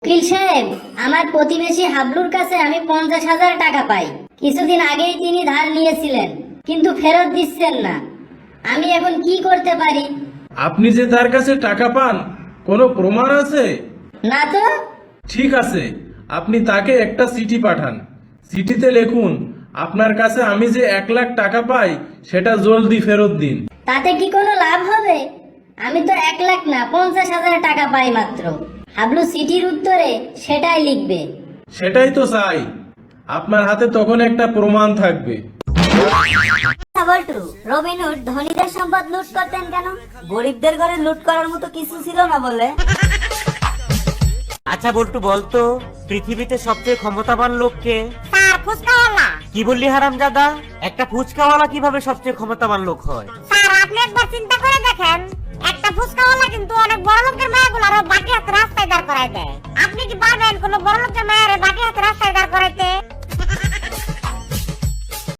উকিল সাহেব, আমার প্রতিবেশী হাবলুর কাছে আমি 50,000 টাকা পাই। কিছুদিন আগেই তিনি ধার নিয়েছিলেন, কিন্তু ফেরত দিচ্ছেন না। আমি এখন কি করতে পারি? আপনি যে তার কাছে টাকা পান, কোনো প্রমাণ আছে? না তো। ঠিক আছে, আপনি তাকে একটা চিঠি পাঠান। চিঠিতে লিখুন, আপনার কাছে আমি যে 1 লাখ টাকা পাই সেটা জলদি ফেরত দিন। তাতে কি কোনো লাভ হবে? আমি তো 1 লাখ না, 50,000 টাকা পাই মাত্র। হাবলু চিঠির উত্তরে সেটাই লিখবে। সেটাই তো চাই, আপনার হাতে তখন একটা প্রমাণ থাকবে। বল্টু, রবিনহুড ধনীদের সম্পদ লুট করতেন কেন? গরিবদের ঘরে লুট করার মতো কিছু ছিল না বলে। আচ্ছা বল্টু, বলতো পৃথিবীতে সবচেয়ে ক্ষমতাবান লোক কে? স্যার ফুচকাওয়ালা। কি বললি হারামজাদা? একটা ফুচকাওয়ালা কিভাবে সবচেয়ে ক্ষমতাবান লোক হয়? স্যার আপনি একবার চিন্তা করে দেখেন, একটা ফুচকাওয়ালা কিন্তু অনেক বড় লোকের মেয়েগুলো আরো বাকি হাতে রাস্তায় দাঁড় করায় দেয়। আপনি কি পারবেন কোনো বড় লোকের মেয়ের বাকি হাতে